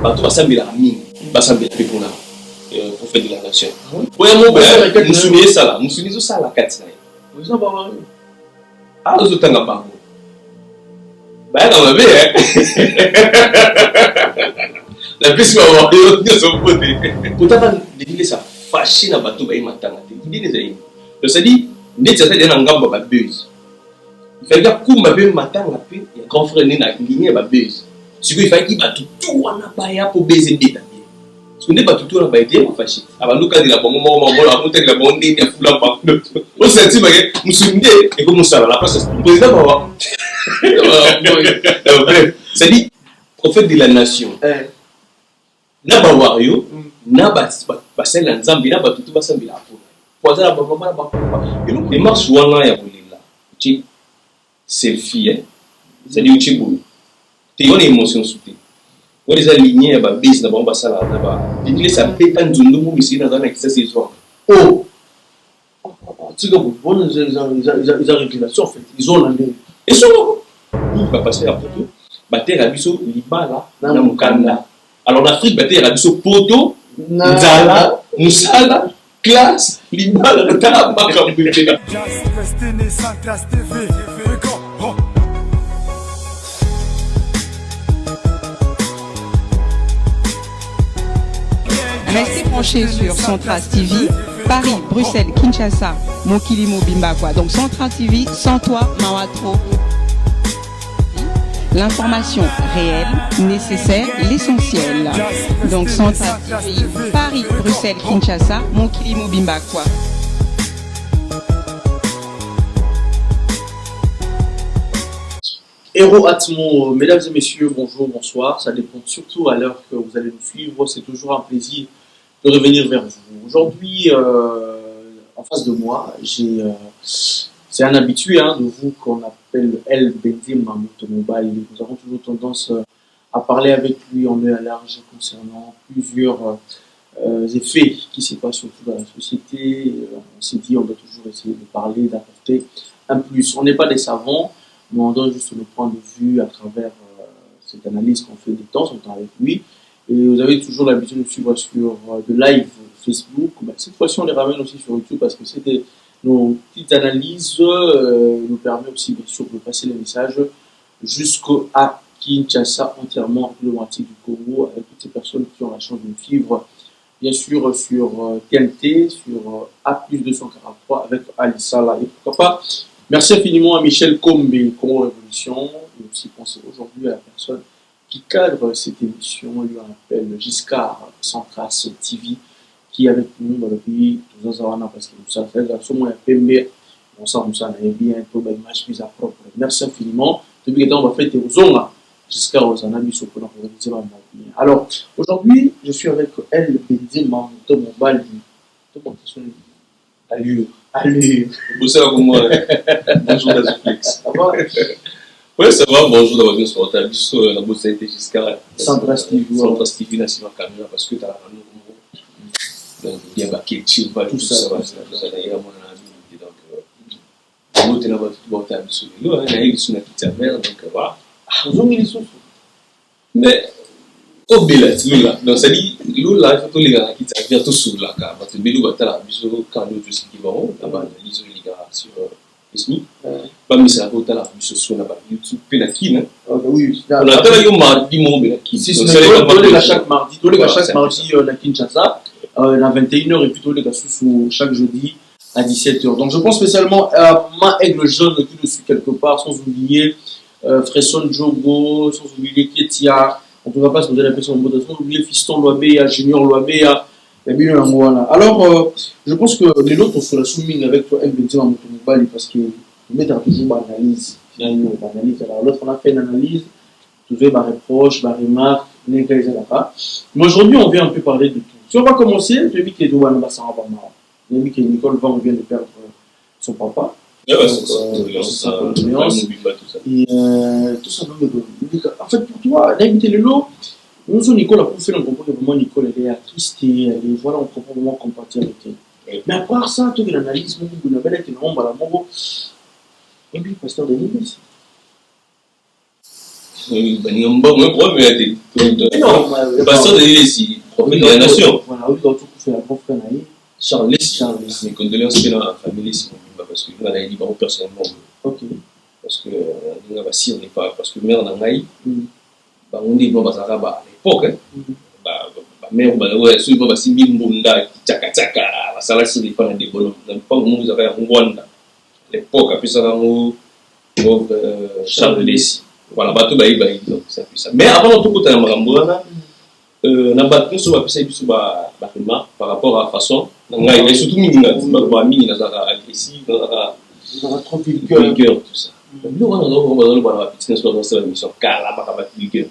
bato basambela mingi basambela pe pour prophète de la nation oya mobe musuni esala musuni ezosala kati na ye ozotanga bango bayaka mabe la pesi bawayo nyonso mpote potata ndenge esa fâché na bato bayematanga te idée ezali donc c'est-à-dire ndeti azali na ngambo ya babuse ifaki akumba mpe matanga mpe ya grand frère nde na ligne ya babuse sikoyo ifaki bato tu wana baya mpo beze beta bien parce nde bato tu wana baye te mafâché abandokadela bango moko mamolo akotakela bango ndeni afula bango osenti bake mosuni nde ekomosala la place président bawa c'est-à-dire prophète de la nation na bawario na basala nzambe na bato tu basambela apona po aza na bamama na bapapa eloko démarche wana ya kolela uti selfie c'est-à-dire uti boye te wana émotion sute wana eza ligne ya babese na bango basala na babinilesa mpeta nzondo mo misili naza na kisa saison tika bona ils ont régulation en fait ils ont la ndenge esolo bapase ya poto batere ya biso libala na mokanda alors en Afrique batere ya biso poto nzala musala classe libala na tala makambo te Restez branchés sur Centras TV, Paris, Bruxelles, Kinshasa, Mokili Mobimba quoi. Donc Centras TV, sans toi, Mawatro. L'information réelle, nécessaire, l'essentiel. Donc Centras TV, Paris, Bruxelles, Kinshasa, Mokili Mobimba quoi. Héros Atmo, mesdames et messieurs, bonjour, bonsoir. Ça dépend surtout à l'heure que vous allez nous suivre. C'est toujours un plaisir de revenir vers vous. Aujourd'hui, en face de moi, c'est un habitué de vous qu'on appelle El Benzema Mobile. Nous avons toujours tendance à parler avec lui en est à large concernant plusieurs effets qui se passent surtout dans la société. On s'est dit on doit toujours essayer de parler, d'apporter un plus. On n'est pas des savants. Mais on donne juste le point de vue à travers cette analyse qu'on fait de temps en temps avec lui. Et vous avez toujours l'habitude de suivre sur de live Facebook. Cette fois-ci, on les ramène aussi sur YouTube parce que c'était nos petites analyses nous permet aussi, bien sûr, de passer les messages jusqu'à Kinshasa, entièrement emblématique du Congo, avec toutes ces personnes qui ont la chance de nous suivre, bien sûr, sur TNT, sur A+243 avec Alissa là. Et pourquoi pas. Merci infiniment à Michel Combe, Congo Révolution, et aussi penser aujourd'hui à la personne qui cadre cette émission, on lui appelle Giscard Centras TV, qui est avec nous dans le pays, tous les ans, parce que nous savons faire ce moyen PMB, on sait que nous avons bien pour une image plus propre. Merci infiniment. Depuis que on va faire des zones, Giscard aux anabis au pour organiser ma bien. Alors, aujourd'hui, je suis avec elle, Benzema, mon bal, allure. Bonsoir à moi. Bonjour à Zuflex. Oui, ça va. Bonjour d'avoir vu sur ta vie sur la bosse été jusqu'à Centras TV là sur la caméra parce que tu as la donc il y a baquet tu vas tout ça va ça d'ailleurs mon ami donc l'autre là va tout boire sur le là il sur la petite mère donc voilà ils ont mis les sous mais au bilan donc ça dit là il faut que les gars qui t'avaient tout sur la carte parce que Bédou va t'aller sur quand nous tous qui vont là-bas ils ont les gars sur Facebook pas mis ça pour t'aller sur la YouTube puis la kin oui on a t'aller yo mardi mon ben qui si c'est chaque mardi tous les gars chaque mardi la Kinshasa à 21h et puis tous les gars sous chaque jeudi à 17h donc je pense spécialement à Ma Aigle Jaune qui nous suit quelque part sans oublier Fresson Jogo sans oublier Ketia. On ne peut pas se poser la question de mot sans oublier Fiston Loabéa, Junior Loabéa, alors, je pense que les autres sont la soumise avec toi, M. Benzema Mobile, parce que le maître a toujours une analyse. Alors, l'autre, on a fait une analyse, toujours ma reproche, ma remarque, mais aujourd'hui, on vient un peu parler de tout. Si on va commencer, je vais dire que Douane va s'en avoir marre. Je vais dire que Nicole Van vient de perdre son papa. Et tout ça, en fait, pour toi, d'inviter le lot, nous sommes Nicole, pour faire un comprend que vraiment Nicole, elle est attristée, elle est, voilà, on comprend vraiment compatir avec elle. Mais à part ça, tu as l'analyse, vous n'avez pas été non, voilà, mon beau. Et puis, pasteur de l'Église. pasteur de Lessi, prophète de la nation. Voilà, oui, quand tu fais un bon frère, Charles Lessi. Mes condoléances à la famille Lessi, parce que là, il est personnellement. Ok. Parce que si on n'est pas, parce que mère Nangaï, on dit bon, à l'époque, mère, si on va si Mimbunda, Tchaka Tchaka, ça va se dépendre des bonhommes. Pas où nous avons un Rwanda. L'époque, après ça, Charles Lessi. Voilà, bateau baï, donc ça fait ça. Mais avant tout, côté Marambouana, na bateau sur la piste sur la remarque par rapport à la façon, il surtout minina, minina, agressif, trop vulgaire, tout ça. Nous, on va la petite expérience de la mission, car là, on va vulgaire.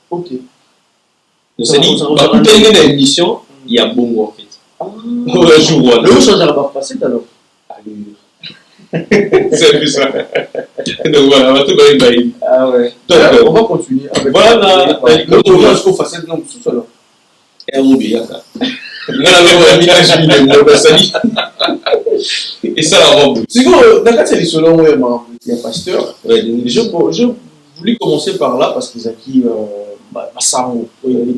Ok. Donc, c'est dit, quand tu as une émission, il y a bon en fait. Un jour, le chose va passer alors. C'est plus ça. Donc voilà, on va tout bailler. Ah ouais. Donc, on va continuer avec. Voilà, le jusqu'au facette non tout seul. Et on oublie ça. Et ça la robe. C'est que dans cette émission-là, il y a pasteur. Je voulais commencer par là parce qu'ils ont acquis Massamo,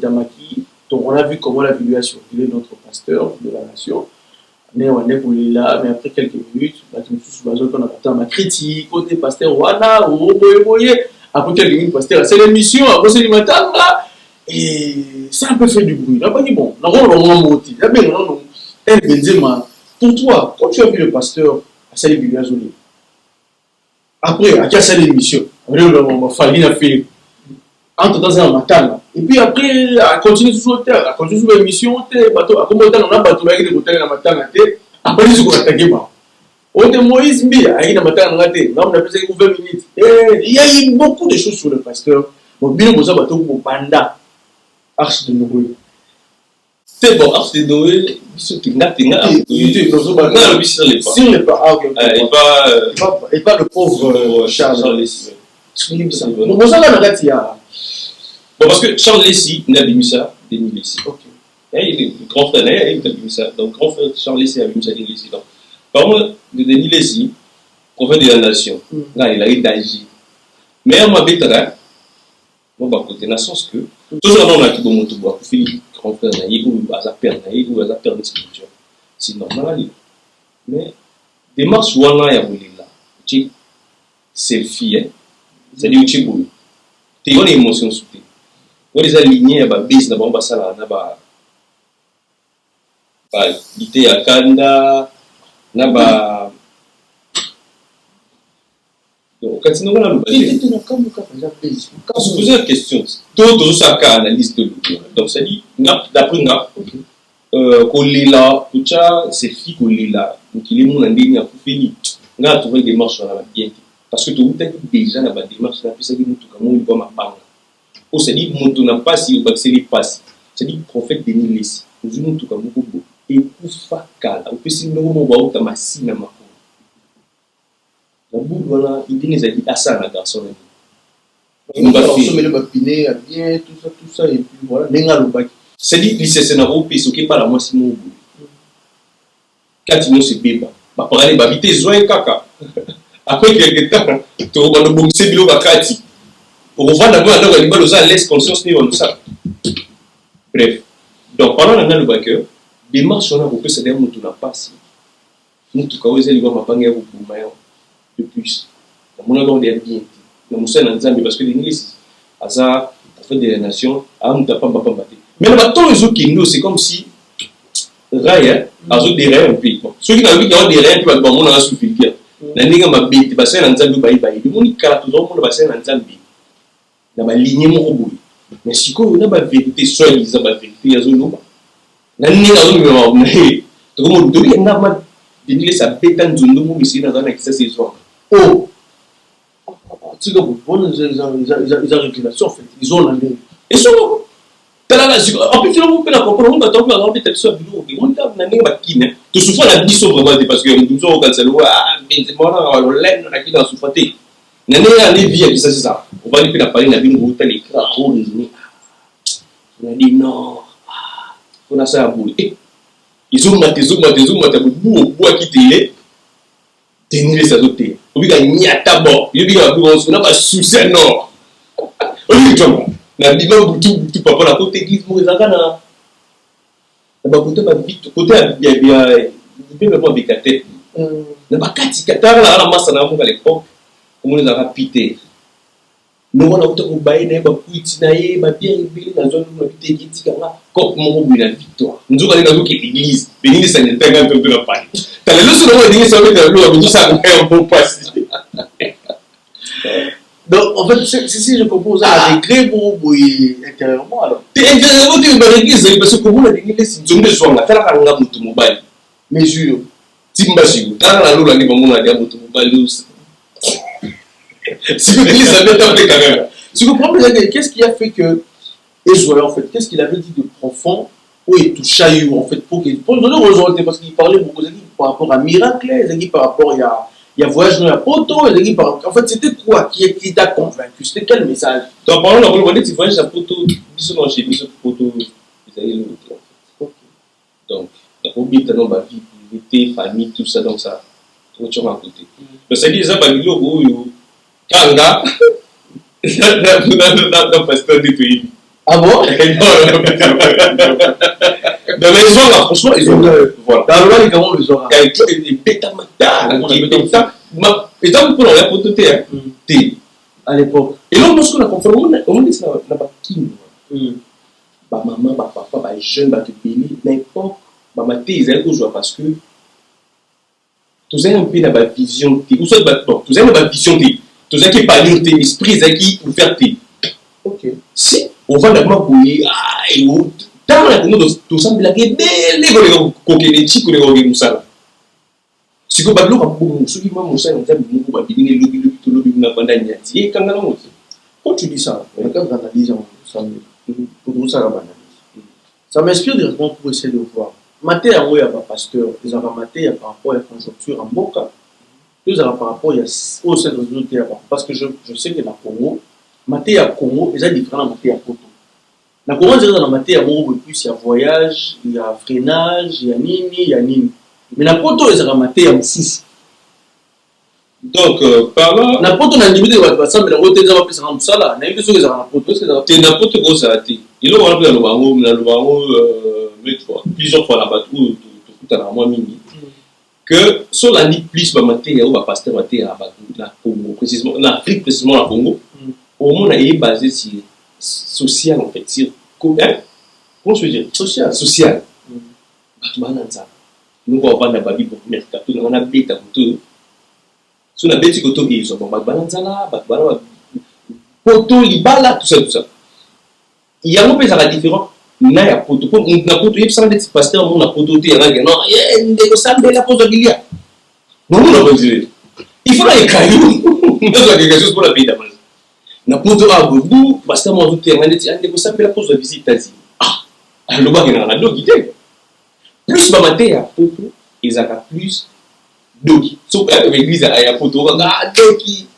Tamaki. Donc on a vu comment la vidéo a circulé notre pasteur de la nation. Mais on est pour là, mais après quelques minutes, on a ma critique, côté pasteur, voilà, après quelques minutes, pasteur, c'est l'émission, après c'est le matin, là, et ça a un peu fait du bruit. Là, on dit, bon, on va monter. Là, pour toi, quand tu as vu le pasteur à cette vidéo, après, à quelle l'émission, on a fallu la faire. Entre dans un matin, et puis après, à continuer toujours à continuer sur l'émission, à comment on a battu avec des hôtels dans matin, après ils ont attaqué. On est Moïse Mbia, à une matin, on a fait 20 minutes. Il y a eu beaucoup de choses sur le pasteur. Bon, bien, vous avez battu pour Panda, Arche de Noé. C'est bon, Arche de Noé, sur les pas, et pas le pauvre Charles Lessi. Bon, ça va, il y a. Bon, parce que Charles Lessi n'a pas mis ça, Denis Lessi. Ok. Il est grand frère, il n'a pas mis ça. Donc, grand frère Charles Lessi a mis ça, Denis Lessi. Donc, par contre, de Denis Lessi, prophète de la nation, là, il a eu d'agir. Mais on m'a bétara, on va côté dans le sens que, tout le monde a qui bon, tout bois, pour faire grand frère, ou à perdre, ou à perdre une situation. C'est normal. Mais, des marches où on a voulu là, c'est le fille, c'est-à-dire que tu es beau. Tu as une émotion soutenue. On les a alignés à la base, on va ça là, l'ité à Kanda, donc quand tu nous as posé la question, tout ça a analyse de l'autre. Donc ça dit, d'après nous, qu'on est là, c'est fille qu'on est là, donc il est mon andéni à fini. On a trouvé des marches dans la bien. Parce que tu as déjà dans la démarche, tu as pu savoir que tu as ma parole. On s'est dit, mon n'a pas si, on s'est dit pas si. C'est dit, prophète Denis Lessi, nous avons tout comme beaucoup. Et pour faire calme, on peut se dire, nous avons ta massine à ma cour. La boule, voilà, il dit, il a ça, la garçon. Il va consommer le papiné, bien, tout ça, et puis voilà, c'est dit, il s'est scénario, ce qui est pas la moi, c'est mon boule. Quand il nous se débat, pour aller habiter, zoé caca. Après quelques temps, tu vas nous bomber bilo bakati. Pour voir d'abord alors il va nous à l'aise conscience ni on ça. Bref. Donc pendant le backer, des marches on a beaucoup c'est des mots n'a pas si. Nous tout cas ils vont m'appeler pour maillot de plus. Mon nom est bien. Nous sommes en Zambie parce que l'Anglais asa pour faire des nations a on t'a pas battre. Mais le bateau les autres qui nous c'est comme si Raya a autres des reins un peu. Ceux qui n'ont vu qu'il y a des reins puis bon on a suffi. Na ndinga mabiti basena nzambi bayi dumuni kala to zo mona basena nzambi na ba ligne moko boye mais siko na ba vérité soit za ba vérité ya zolo na ndinga zo mema na he to mo dobi na ma dinile sa beta nzundo mo misina za na kisa saison oh tu go bon ils ont révélation en fait ils ont la même et so en plus, on peut la comprendre, on va peut-être soit vidéo, on n'a pas qui, tout souffre la biso vraiment, parce que nous sommes quand c'est le c'est bon, on l'aime, on a qui dans souffraté. N'a pas les vies, c'est ça. On va lui faire parler, on a vu une telle écran, on a dit non, on a ça à bouler. Ils ont maté, bois qui t'est, tenir les azotés. On dit qu'il y a d'abord, il dit qu'on n'a pas souci, non. Oui, tu vois. La Bible, tout papa, la côté église, vous avez un. La côté, côté, il y a des têtes. La bakati, la masse à l'époque, comment les a pité. Nous, on a eu des bakuitinaye, ma bien ébélé dans zone où on habite, qui est là, comme mon la victoire. Nous avons dit que l'église, l'église, ça n'est pas un peu de la paille. T'as les leçons de l'église, ça veut dire que nous, ça un bon passé. Donc, en fait, si je compose un degré pour intérieurement, alors. Tu es intérieurement, tu es l'église, parce que vous, l'église, tu es besoin de faire un gars de mobile. Mesure. Timbashigo, tu as la loi, tu as la mobile. Si vous l'église, ça peut être quand même. Si vous comprenez, qu'est-ce qui a fait que Ezoya, en fait, qu'est-ce qu'il avait dit de profond ou et tout chaillou, en fait, pour donner aux autres, parce qu'il parlait beaucoup par rapport à Miracle, par rapport il y a voyage dans la poto, en fait, c'était quoi qui t'a convaincu? C'était quel message? Tu as parlé, on a dit que tu voyages à poto, bisous dans chez bisous poto, vous avez l'autre. Donc, la phobie, tu as ma vie privée, famille, tout ça, donc ça, tu vas à côté. Donc, ça dit, ça va dire, Kanga, dans pasteur du pays. Ah bon? Dans les gens là, franchement, ils ont. Voilà. Dans le roi, ils ont les gens. Il y a des bêta-mata. Et donc, pour la photo, t'es. À l'époque. Et là, lorsqu'on a confirmé, on dit que ça n'a pas qui. Ma maman, ma papa, ma jeune, ma pays, n'importe. Ma thé, ils allaient toujours parce que. Tous un peu dans ma vision. Ou soit, tous un peu dans ma vision. Tous un qui parlent tes esprits, qui ouvrent tes. Ok. Si on va d'abord bouillir, et dans la commune de semble la gueule, les coqueliers, les coqueliers, moussa. Si vous avez un ceux qui m'ont moussa, on a dit que vous avez dit que vous avez dit que vous avez dit quand tu dis ça, quand tu analyses ça m'inspire directement pour essayer de voir. Maté, il y a un pasteur, ils ont maté par rapport à la conjoncture en Boka, ils ont par rapport au sein de notre parce que je sais que dans le Congo, maté à Congo, ils ont différents maté à Poto. Dans le Congo, dans la maté à Congo, il y a voyage, il y a freinage, il y a nini, il y a nini. Mais dans le Poto, ils ont maté à Moussous. Donc, par là. Dans le Poto, on a limité de ça, mais la route, ils ont appelé ça comme ça là. On a vu que ils ont Poto. Tu es n'importe quoi, ça a été. Ils ont appelé le Bango, plusieurs fois là-bas, tout à la mois mini. Que sur la nuit plus maté ou à pasteur maté à la Congo précisément en Afrique précisément la Congo au monde est basé sur social en fait sur comment je veux dire social batubananza nous on va na babi pour mercato on a beta tout sur la bête koto ils sont batubananza là batubana poto libala tout ça il y a un peu ça différent na ya poto pour na poto yep ça d'être pasteur mon na poto te na non ndeko sambe la pose bilia non non il faut la caillou nous avons quelque chose pour la vie d'abord na poto a bobu pasteur mon te na ndeti ndeko sambe la pose visite tazi ah le bas na do guité plus ba maté ya poto ils a plus doki so l'église a poto ga doki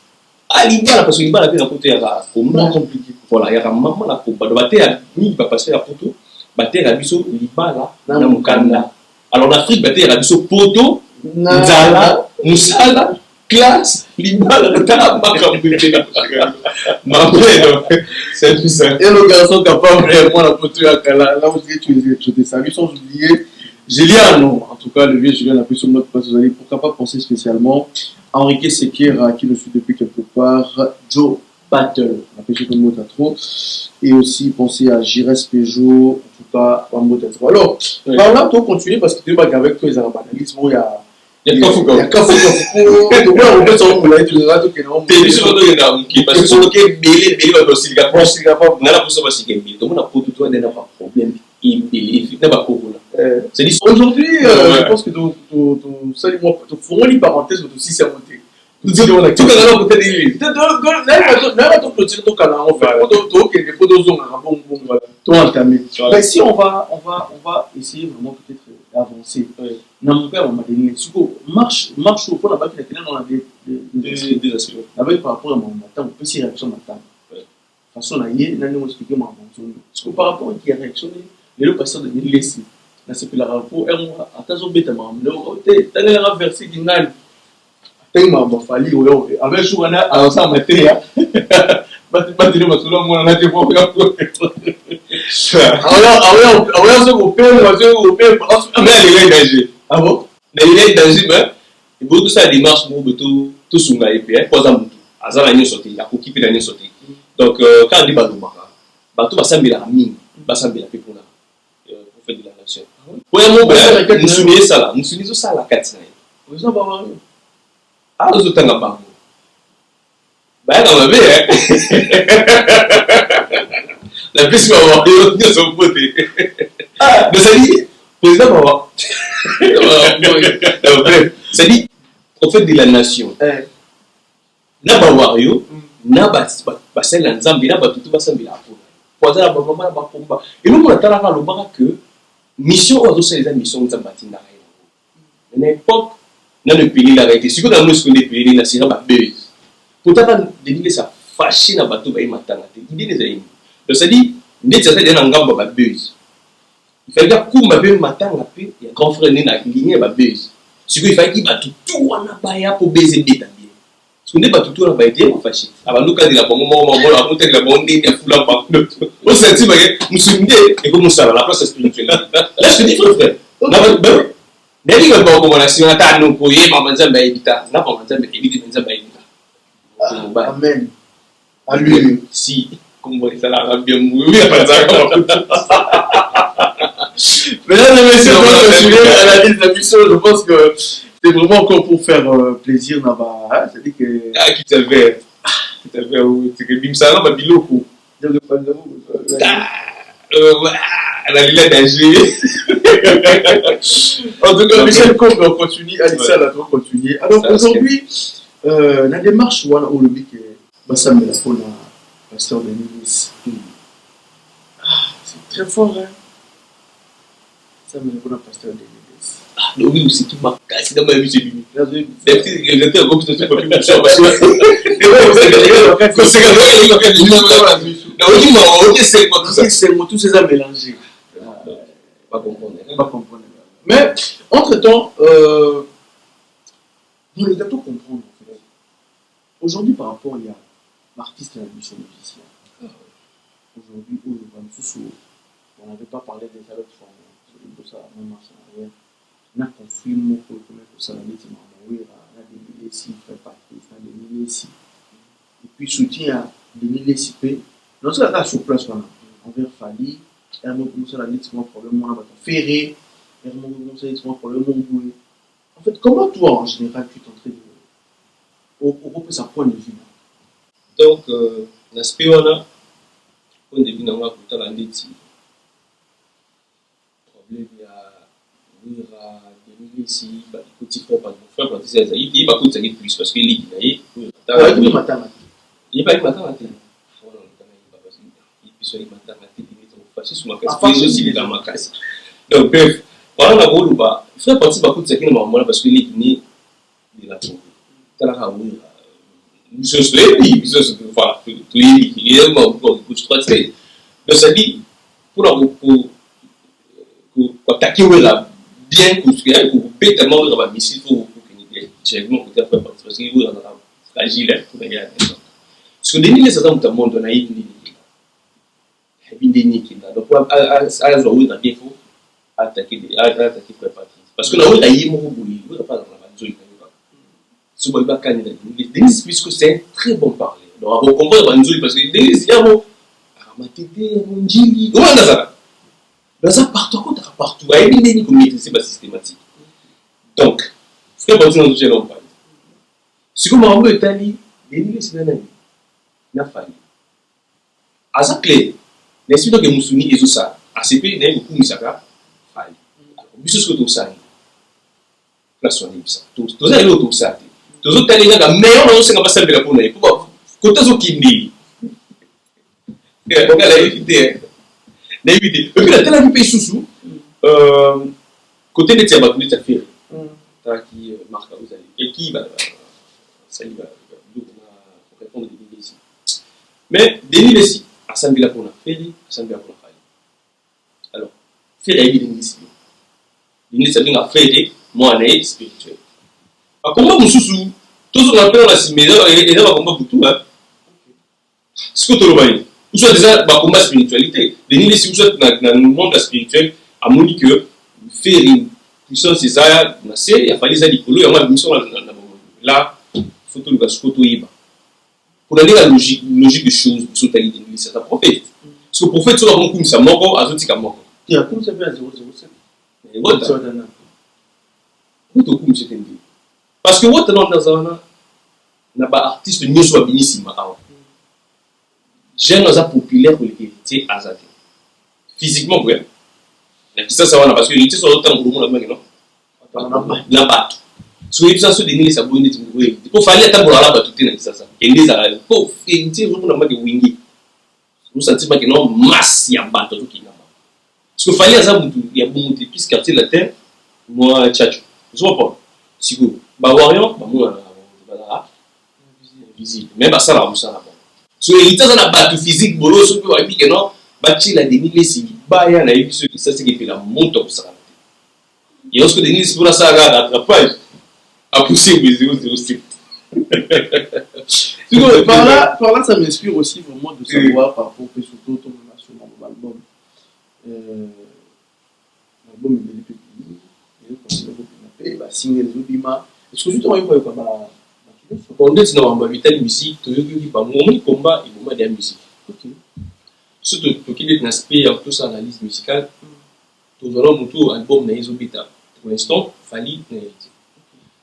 ali bala parce que il bala na poto ya comme compliqué voilà il y a maman la combat de bater à ni va passer à poto bater à biso libala na mukanda alors l'Afrique bater à biso poto nzala musala classe libala de ta compliqué ma c'est tout ça et le garçon capable vraiment la poto à kala là où tu te salues sans oublier Julien, en tout cas le vieux Julien a pris sur notre place, vous allez pourquoi pas penser spécialement à Enrique Sekera qui nous suit depuis quelque part, Joe Battle, on appelle ça comme mot trop, et aussi penser à Gires Peugeot, en tout cas, un mot trop. Alors, par là, tu continuer parce que tu vois qu'avec toi, ils ont un banalisme, il y a. Il y a Kafou. On peut s'en vouloir, tu verras que non. T'es sur le parce que sur le belé va aussi le gars. Si le gars pas, on a la possibilité aussi qu'il y ait. Donc on a pour toi, il n'y a pas de problème. Il n'y a pas de problème. C'est dit aujourd'hui, je pense que salut moi, tu feras une parenthèse aussi, c'est monté. Tout le monde tout le monde peut dire mais si on va essayer vraiment peut-être d'avancer mon père m'a donné marche au fond là-bas qui dans la des avec par rapport à mon matin on peut s'y réaction matin façon là hier n'a nous expliquer mon parce que par rapport à qui a réactionné le pasteur de laisser là c'est que la rapport un mois attention bête maman le t'as la verser qui n'a tellement fali avec jour on a ensemble matin batiri masolo mwana na te po ya ko awaya so ko pe mo so ko pe mais il est danger ah bon mais il est danger ben il faut tout ça démarche mo beto tout sunga et puis pour exemple azala nyo sauter ya ko kipi na nyo sauter donc quand on dit balobaka bato basambela mine basambela pe pour faire de la nation pour mo ben musuni sala musuni zo sala katina vous ça ba ah zo tanga bango bah non mais la plus va voir ils sont potés ah mais ça dit président va voir ça dit on fait de la nation na ba wario na ba sela nzambi na ba tutu ba sambila apona poza ba mama ba komba et nous on attend le baka que mission on doit les mission nzambati na rien à l'époque na le pays la réalité si que dans nous ce qu'on est pays na sera ba buzz pourtant dénigrer ça fâché na bateau ba matanga te idée des amis donc ça dit ndetse ça dit na ngamba ba buzz il fallait que kumba be matanga pe ya grand frère ni na ligne ba buzz si que il fallait qu'il ba tout wana ba ya pour baiser beta bien parce que n'est pas tout na ba été fâché avant nous quand il a bon moment on monter la bonne ligne fula ba on senti ba musumde et comme ça la place spirituelle là je te dis frère na ba Dès que bon comme nation ata nous pour y maman nzamba ebita na maman nzamba ebita nzamba ebita amen à lui si comme vous ça la bien oui pas ça mesdames et messieurs on à la liste d'émission je pense que c'est vraiment encore pour faire plaisir là-bas hein c'est dit que ah qui t'avait c'est que bimsala ba biloko donc pas de la lila danger en tout cas Michel Kombe on continue Alissa là on continue alors aujourd'hui la démarche wana au lobby que basambela pour la pasteur de l'église c'est très fort hein ça me pour la pasteur de l'église ah donc oui c'est tout ma casse dans ma vie c'est lui j'étais un groupe de trucs pas plus cher parce que c'est tous ces à mélanger pas comprendre mais entre temps dans le gâteau comprendre en fait aujourd'hui par rapport il y a l'artiste et la mission musicien aujourd'hui on n'avait pas parlé des autres formes sur le bossa même marche en arrière on a conflit mon pour ça la métier oui on a des milliers si fait partie ça des milliers si et puis soutien à des milliers si p non ça là sur place voilà envers Fali et on commence à la métier mon problème on a ferré et on commence à mon problème on en fait comment toi en général tu t'entraînes au sa point de vue donc l'aspect wana point de vue na nga kutala ndeti problème ya wira de ici ba petit frère parce que ça il va coûter plus parce que ligue na il matanga il va matanga voilà il puis il matanga il est facile sur ma casse aussi dans ma casse donc bref voilà la rôle ba frère parti ba coûter qui na parce que ligue ni de la Congo tala wira je suis voilà il est mort pour trois semaines donc ça dit pour attaquer là bien construit pour tellement de la missile pour que j'ai vraiment côté après parce que vous en a fragile pour gagner attention ce que des ça dans le monde on a eu ni qui là donc à zo dans bien faut attaquer préparatif parce que là on a eu mon boulot on pas dans la zone ce boy ba candidat Denis puisque c'est un très bon parler donc on comprend Banzoi parce que Denis yamo amatete monjili on a ça dans ça partout à éliminer comme maîtriser pas systématique donc ce que Banzoi nous gère pas ce que moi me tali Denis c'est un ami na fali à ça clé les suites que musuni et ça ACP n'est beaucoup misaka fali biso ce que tout ça place on est ça tout ça est tout ça tous autres tali nga meilleur on sait pas ça pour nous pour côté zo kindi on a l'éviter et puis la télé pays sous côté des tiabas de faire qui marque vous allez et qui va ça il va répondre des ici mais Denis ici assemblée pour la faire assemblée pour la faire alors faire évidemment ici Denis ça vient à faire moi on spirituel comment vous sous tous on appelle la siméra et là on va pour tout hein Ce que tu as dit, ou soit déjà bah, combat spiritualité. Denis les si vous êtes dans le monde spirituel, à mon dit que faire une puissance c'est ça, il a fallu ça dicolo, il y a une mission là, il faut tout le gars ce que pour donner la logique des choses, sur ta ligne, c'est un prophète. Parce que le prophète, c'est un comme ça, mort, à zoti comme mort. Il y a comme ça fait à 007. Et voilà. Parce que what dans un n'a pas artiste mieux soit bénissime avant. J'ai un populaire pour l'héritier azadé. Physiquement, oui. Mais ça, ça va parce que l'héritier soit autant pour le monde là-bas. Là-bas. Sur les gens se dénigrer sa bonne idée. Il faut falloir attendre pour la battre tout est ça. Et les arabes, pour héritier, vous n'avez pas de wingi. Vous sentez pas que non masse y a battre tout qui n'a pas. Parce que fallait ça, il y a beaucoup de plus quartier de la terre. Moi, tchatcho. Vous ne pas. Si vous, Bawarian, moi, visible. Même ça, là, vous savez. So héritier ça n'a pas de physique bolo so que dit que non bâti la dénigrer si ba ya na eu ça c'est qui fait la monte au ça et lorsque dénigrer pour ça regarde attrapage a poussé au 007 par là ça m'inspire aussi vraiment de savoir par rapport que surtout ton national album l'album il est petit il continue à payer va signer les Obima est-ce que justement il faut pas on dit non on va éviter la musique tout qui pas mon combat il va de la musique OK surtout pour qu'il ait un aspect tout ça analyse musicale tout alors mon album na Obita pour l'instant Fally na héritier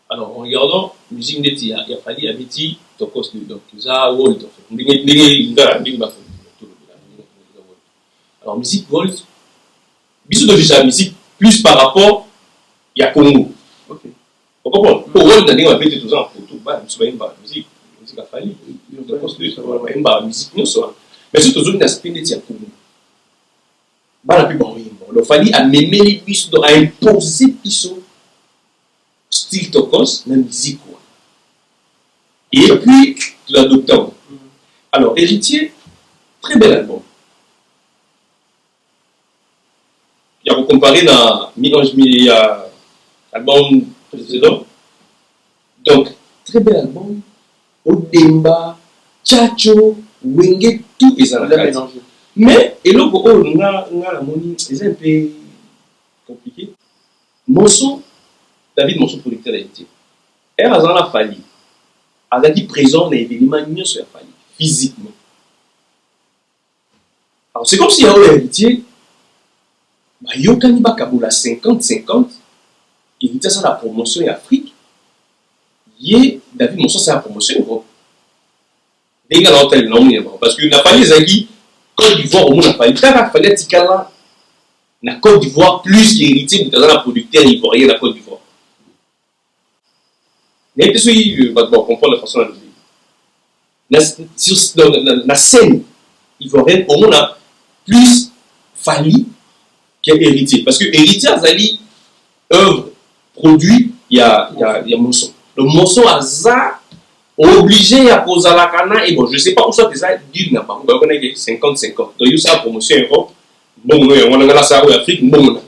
alors en regardant musique neti il a Fally a Betty Tokos donc ça world en fait ndenge alors musique world biso de déjà musique plus par rapport il y a Congo. OK. On comprend. Pour World, on a fait tout ça en photo. Je ne sais pas musique a fallu. Je pense que ça va être une musique. Mais surtout, on a aspect de Congo. Il a fallu amener les bis, à imposer piso style Tokos dans la musique. Et puis, tu l'as adopté. Alors, Héritier, très bel album. Il y a comparé dans l'album précédent. Donc, très bel album. Odemba, Tchatcho, Wenge, tout est dans la carte. Mais, et là, on a la monnaie, c'est un peu compliqué. Monson, David Monson, producteur d'Haïti. Et à la Fally. À la dit présent, on a événement mieux sur la Fally, physiquement. Alors, c'est comme si il y a un héritier. Yokani Bakaboula 50-50, il dit ça la promotion en Afrique. David Monson, c'est la promotion en Europe. Des gars, parce que n'a pas les aguis, Côte d'Ivoire, au monde n'a pas les gars, il fallait Tikala, la Côte d'Ivoire, plus qu'héritier, vous avez un producteur ivoirien de la Côte d'Ivoire. Il y a des choses, on comprend la façon de vivre. La scène ivoirienne, au monde a plus Fally qui est héritier. Parce que héritier, Azali, œuvre, produit, il y a Monson. Le Monson a ça, obligé à poser la cana, et bon, je ne sais pas où ça déjà, il n'a pas, on connaît 50-50. Donc, il y a ça promotion en Europe, bon, on a la Sahara en Afrique, bon, on a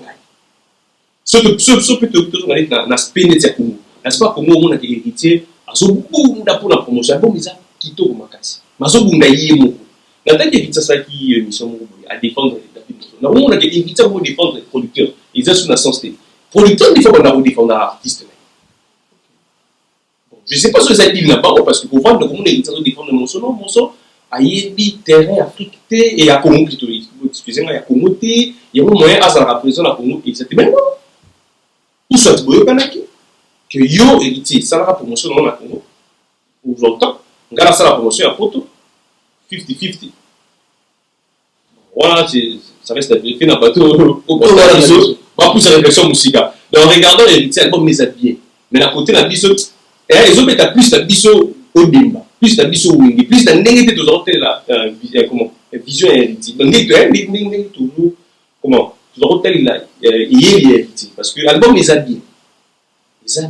ce que tu as dit, dans l'aspect de Congo. N'est-ce pas, Congo, on a des héritiers, à ce bout de la promotion, bon, mais ça, qui est au Makassi. Mais ce bout de la tête héritier, ça qui est mission à défendre. On a évité de défendre les producteurs. Ils ont une sens. Producteurs, il faut qu'on a défendre l'artiste. Je ne sais pas si ça dit là-bas, parce que pour voir comment on a défendre mon son, a y terrain Afrique et à Congo plutôt. Excusez-moi, il y a Congo, il y a un moyen à ça représenter la Congo exactement. Ou soit tu peux pas que yo héritier, ça la promotion dans la Congo. Aujourd'hui, on a ça la promotion à photo 50-50. Voilà, ça reste à vérifier dans le bateau. On va pousser la réflexion musicale. Donc, en regardant l'héritier, l'album les a bien. Mais à côté, la biseau, les autres mettent plus la biseau au Dimba, plus la biseau au Wingi, plus la négative de l'autre, la vision héritier. Donc, négative, toujours, comment, l'autre, il y a héritier. Parce que l'album les a bien. Les a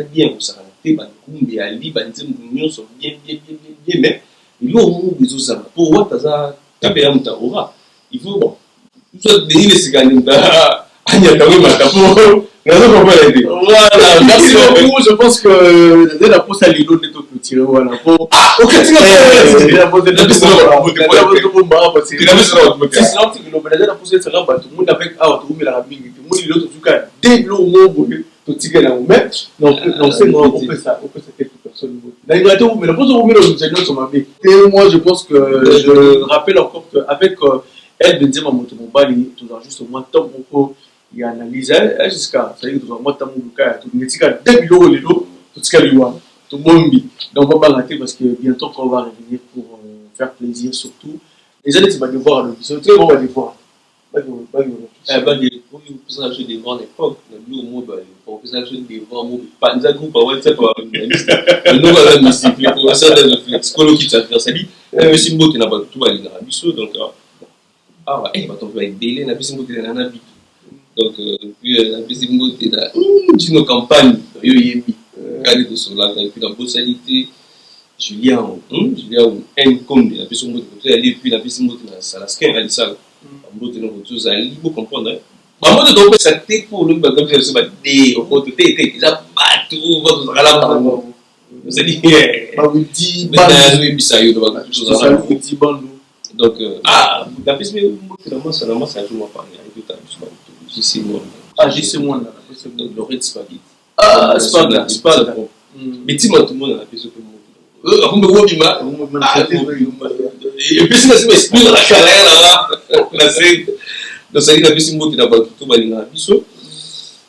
bien, vous savez, Kumbi, Ali, Banzem, Mounion sont bien, mais il y a au moins des autres amas. Pour voir, il faut bon, tout ça, les ciganes, Voilà, merci beaucoup. Je pense que la pose à l'îlot n'est pas tiré. Voilà. Ah, ok, tu l'as fait. La pose à l'îlot n'est pas moi, je pense que je rappelle encore qu'avec elle, Benzema Motomobali, tout juste au moins de temps pour il analyse jusqu'à ça y est, tout le monde a mon cas, tout le monde a des billes, tout ce qu'il y a, tout le monde. Donc, on va pas rater parce que bientôt, on va revenir pour faire plaisir, surtout. Les années, tu vas devoir le visiter, on va les voir. Des voir l'époque, nous, au moins, pour des voir, pas nous avons pas WhatsApp, nous allons nous citer, pour ça, dans le psychologie, ça fait ça dit, mais si vous n'a pas tout à l'Arabie, donc, ah, ouais, va tomber avec délai, la piscine de la Nabi. Donc, puis la piscine de la d'une campagne, il y a mis, regardez sur la possibilité, Julien, un comme la piscine de la et puis la piscine de la Salaskin, elle dit ça. Vous allez comprendre. Maman de donc ça t'est pour le bagage de ce matin au côté déjà pas tout votre là vous allez vous dit donc ah la piste mais vraiment ça joue pas tout j'y sais moi le red spaghetti spaghetti mais dis-moi tout le monde a la piste on me voit bima et puis c'est mais la carrière là la série donc ça dit la piste mot na ba tout ba na biso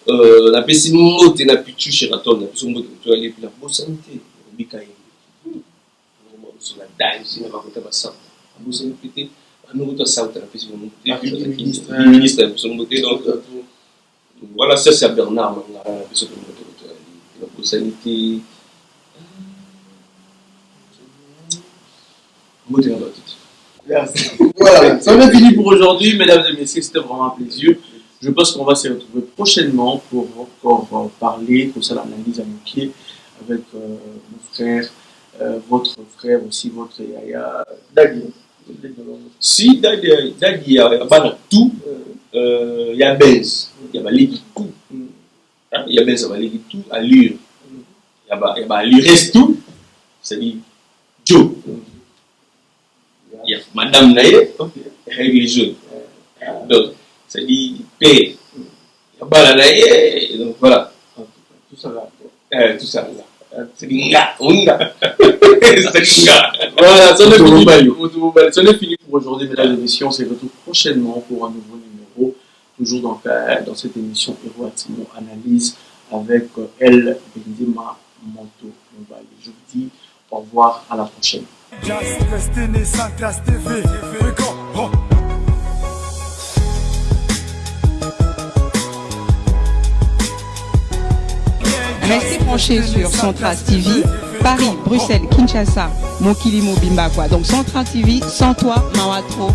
la piste mot na pichu Sheraton la piste mot tu aller puis la bonne santé bikaye sur la dalle si on va côté ba ça bonne santé nous to ça la piste mot ministre la piste mot donc voilà ça c'est Bernard la piste mot la bonne santé Voilà, ça en est fini pour aujourd'hui, mesdames et messieurs, c'était vraiment un plaisir. Je pense qu'on va se retrouver prochainement pour encore parler, pour ça l'analyse à mon pied, avec mon frère, votre frère aussi, votre Yaya, Dadi. Si Dadi, il y a tout, il y a Benz, il y a Balégui tout. Il y a Benz, il y a Balégui tout, allure. Il y a allure, reste tout, c'est-à-dire Joe. Il y a Madame Naye, religieuse. Donc, ça dit père. Il y a Bala Naye, donc voilà. Tout ça là. Tout ça là. C'est dit nga. C'est dit nga. Voilà, ça n'est fini pour aujourd'hui, mesdames et messieurs. On se retrouve prochainement pour un nouveau numéro. Toujours dans cette émission Héros Atimo Analyse avec El Benzema Moto Mobali. Je vous dis au revoir, à la prochaine. Just Destiny Sanclas TV. We go. Restez branchés sur Centras TV, Paris, Bruxelles, Kinshasa, Mokili Mobimba quoi. Donc Centras TV, sans toi, Mawatro.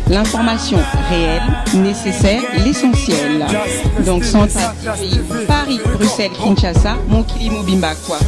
L'information réelle, nécessaire, l'essentiel. Donc Centras TV, Paris, Bruxelles, Kinshasa, Mokili Mobimba quoi.